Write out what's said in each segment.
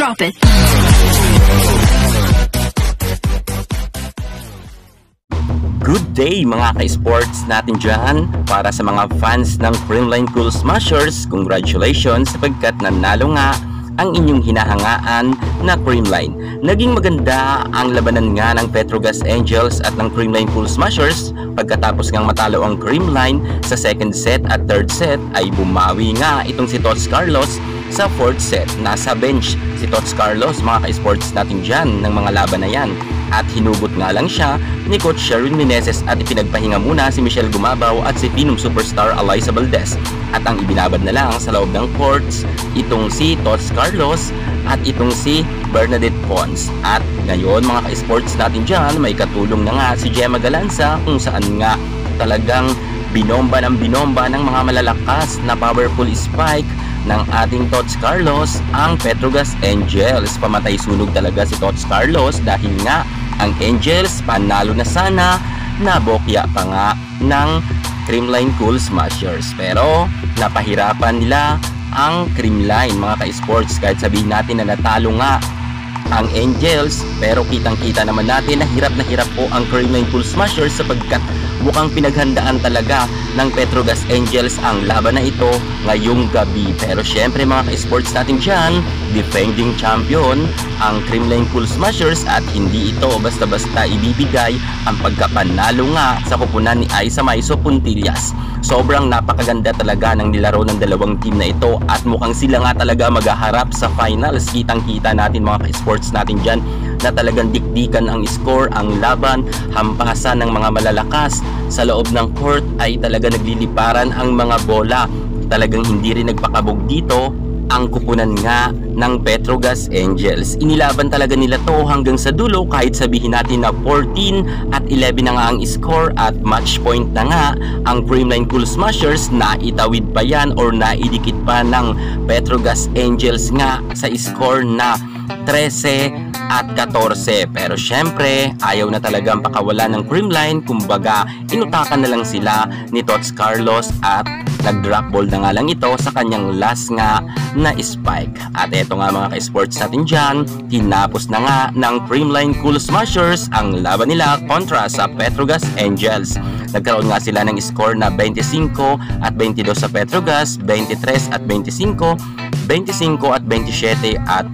Drop it. Good day mga ka-sports natin dyan. Para sa mga fans ng Creamline Cool Smashers, congratulations sapagkat nanalo nga ang inyong hinahangaan na Creamline. Naging maganda ang labanan nga ng Petrogas Angels at ng Creamline Cool Smashers. Pagkatapos ngang matalo ang Creamline sa second set at third set ay bumawi nga itong si Tots Carlos sa fourth set. Nasa bench si Tots Carlos mga ka-sports natin dyan ng mga laban na yan. At hinugot nga lang siya ni Coach Sherwin Meneses at ipinagpahinga muna si Michelle Gumabaw at si Pinum superstar Alyssa Valdez. At ang ibinabad na lang sa loob ng courts itong si Tots Carlos at itong si Bernadette Pons. At ngayon mga ka-sports natin dyan, may katulong na nga si Gemma Galanza kung saan nga talagang binomba ng mga malalakas na powerful spike ng ating Tots Carlos ang Petrogas Angels. Pamatay sunog talaga si Tots Carlos dahil nga ang Angels panalo na sana, nabokya pa nga ng Creamline Cool Smashers. Pero napahirapan nila ang Creamline mga ka-sports kahit sabihin natin na natalo nga ang Angels, pero kitang-kita naman natin na hirap po ang Creamline Cool Smashers sapagkat mukhang pinaghandaan talaga ng Petrogas Angels ang laban na ito ngayong gabi. Pero syempre mga ka-sports natin dyan, defending champion ang Creamline Cool Smashers at hindi ito basta-basta ibibigay ang pagkapanalo nga sa kupunan ni Aiza Maiso Puntillas. Sobrang napakaganda talaga ng nilaro ng dalawang team na ito at mukhang sila nga talaga maghaharap sa finals. Kitang-kita natin mga ka-sports natin dyan na talagang dikdikan ang score, ang laban, hampasan ng mga malalakas. Sa loob ng court ay talaga nagliliparan ang mga bola. Talagang hindi rin nagpakabog dito ang kupunan nga ng Petrogas Angels. Inilaban talaga nila to hanggang sa dulo kahit sabihin natin na 14 at 11 na nga ang score at match point na nga ang Creamline Cool Smashers. Naitawid pa yan or naidikit pa ng Petrogas Angels nga sa score na 13 at 14. Pero syempre ayaw na talagang pakawala ng Creamline. Kumbaga inutakan na lang sila ni Tots Carlos at nag-drop ball na nga lang ito sa kanyang last nga na spike. At eto nga mga ka-sports natin dyan, tinapos na nga ng Creamline Cool Smashers ang laban nila kontra sa Petrogas Angels. Nagkaroon nga sila ng score na 25 at 22 sa Petrogas, 23 at 25, 25 at 27 at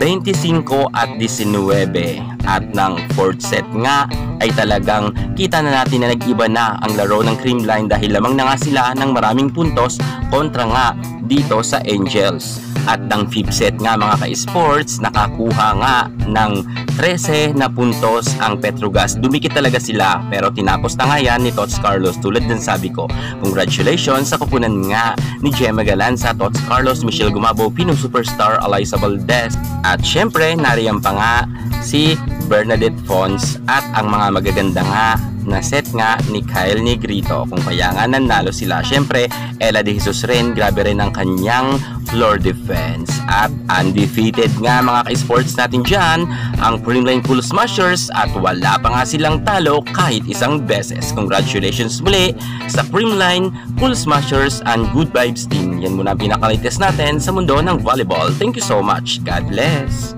25 at 19. At ng fourth set nga ay talagang kita na natin na nag-iba na ang laro ng Creamline dahil lamang na nga sila ng maraming puntos kontra nga dito sa Angels. At ng fifth set nga mga ka-sports, nakakuha nga ng 13 na puntos ang Petrogas. Dumikit talaga sila pero tinapos na nga yan ni Tots Carlos. Tulad din sabi ko, congratulations sa kupunan nga ni Gemma Galanza, Tots Carlos, Michelle Gumabaw, Pinum superstar Alyssa Valdez. At syempre nariyan pa nga si Bernadette Pons at ang mga magaganda nga na set nga ni Kyle Negrito kung kaya nga nanalo sila. Syempre Ella De Jesus rin, grabe rin ang kanyang floor defense. At undefeated nga mga ka-sports natin dyan ang Creamline Cool Smashers at wala pa nga silang talo kahit isang beses. Congratulations muli sa Creamline Cool Smashers and Good Vibes team. Yan muna ang pinaka-latest natin sa mundo ng volleyball. Thank you so much. God bless.